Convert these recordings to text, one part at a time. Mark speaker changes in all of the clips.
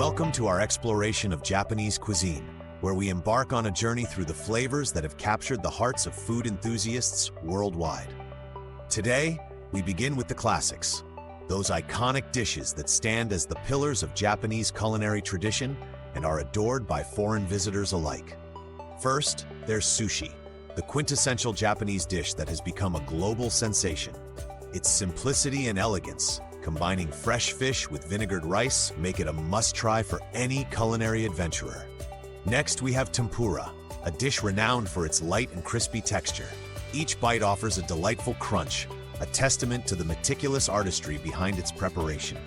Speaker 1: Welcome to our exploration of Japanese cuisine, where we embark on a journey through the flavors that have captured the hearts of food enthusiasts worldwide. Today, we begin with the classics, those iconic dishes that stand as the pillars of Japanese culinary tradition and are adored by foreign visitors alike. First, there's sushi, the quintessential Japanese dish that has become a global sensation. Its simplicity and elegance, combining fresh fish with vinegared rice, make it a must-try for any culinary adventurer. Next, we have tempura, a dish renowned for its light and crispy texture. Each bite offers a delightful crunch, a testament to the meticulous artistry behind its preparation.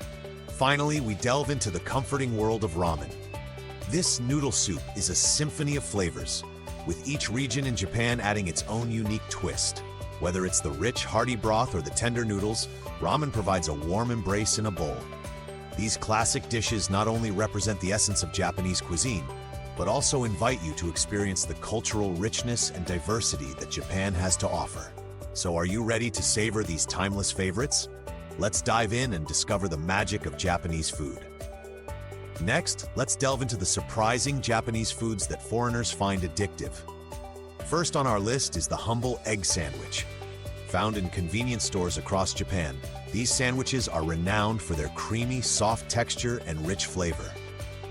Speaker 1: Finally, we delve into the comforting world of ramen. This noodle soup is a symphony of flavors, with each region in Japan adding its own unique twist. Whether it's the rich, hearty broth or the tender noodles, ramen provides a warm embrace in a bowl. These classic dishes not only represent the essence of Japanese cuisine, but also invite you to experience the cultural richness and diversity that Japan has to offer. So are you ready to savor these timeless favorites? Let's dive in and discover the magic of Japanese food. Next, let's delve into the surprising Japanese foods that foreigners find addictive. First on our list is the humble egg sandwich. Found in convenience stores across Japan, these sandwiches are renowned for their creamy, soft texture and rich flavor.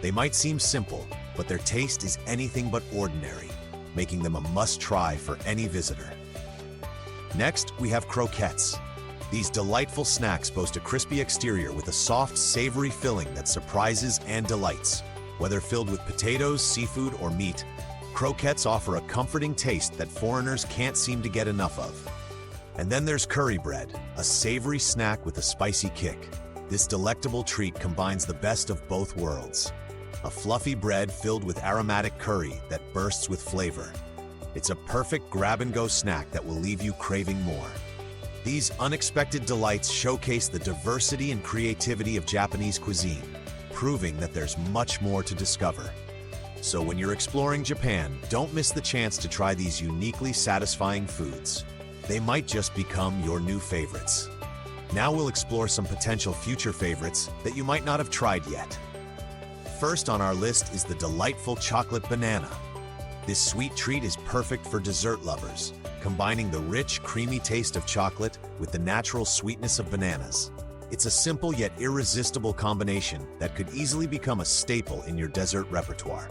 Speaker 1: They might seem simple, but their taste is anything but ordinary, making them a must-try for any visitor. Next, we have croquettes. These delightful snacks boast a crispy exterior with a soft, savory filling that surprises and delights. Whether filled with potatoes, seafood, or meat, croquettes offer a comforting taste that foreigners can't seem to get enough of. And then there's curry bread, a savory snack with a spicy kick. This delectable treat combines the best of both worlds. A fluffy bread filled with aromatic curry that bursts with flavor. It's a perfect grab-and-go snack that will leave you craving more. These unexpected delights showcase the diversity and creativity of Japanese cuisine, proving that there's much more to discover. So when you're exploring Japan, don't miss the chance to try these uniquely satisfying foods. They might just become your new favorites. Now we'll explore some potential future favorites that you might not have tried yet. First on our list is the delightful chocolate banana. This sweet treat is perfect for dessert lovers, combining the rich, creamy taste of chocolate with the natural sweetness of bananas. It's a simple yet irresistible combination that could easily become a staple in your dessert repertoire.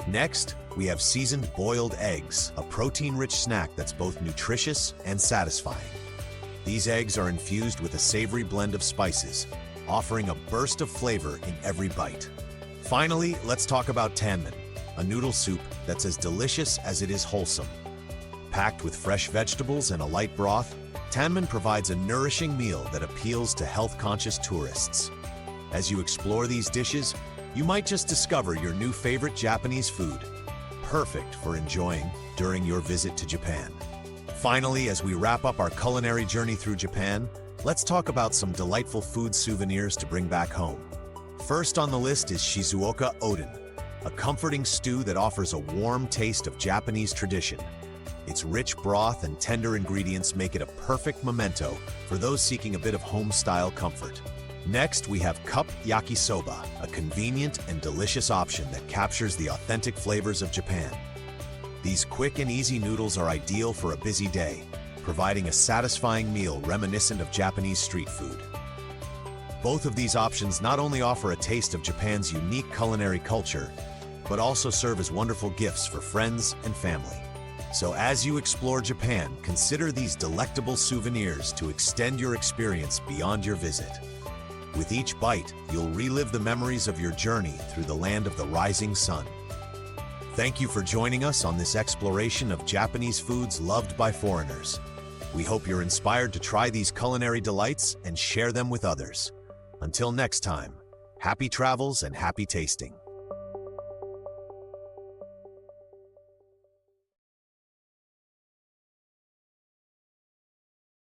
Speaker 1: Next, we have seasoned boiled eggs, a protein-rich snack that's both nutritious and satisfying. These eggs are infused with a savory blend of spices, offering a burst of flavor in every bite. Finally, let's talk about tanmen, a noodle soup that's as delicious as it is wholesome. Packed with fresh vegetables and a light broth, tanmen provides a nourishing meal that appeals to health-conscious tourists. As you explore these dishes, you might just discover your new favorite Japanese food, perfect for enjoying during your visit to Japan. Finally, as we wrap up our culinary journey through Japan, let's talk about some delightful food souvenirs to bring back home. First on the list is Shizuoka Oden, a comforting stew that offers a warm taste of Japanese tradition. Its rich broth and tender ingredients make it a perfect memento for those seeking a bit of home-style comfort. Next, we have cup yakisoba, a convenient and delicious option that captures the authentic flavors of Japan. These quick and easy noodles are ideal for a busy day, providing a satisfying meal reminiscent of Japanese street food. Both of these options not only offer a taste of Japan's unique culinary culture, but also serve as wonderful gifts for friends and family. So as you explore Japan, consider these delectable souvenirs to extend your experience beyond your visit. With each bite, you'll relive the memories of your journey through the land of the rising sun. Thank you for joining us on this exploration of Japanese foods loved by foreigners. We hope you're inspired to try these culinary delights and share them with others. Until next time, happy travels and happy tasting.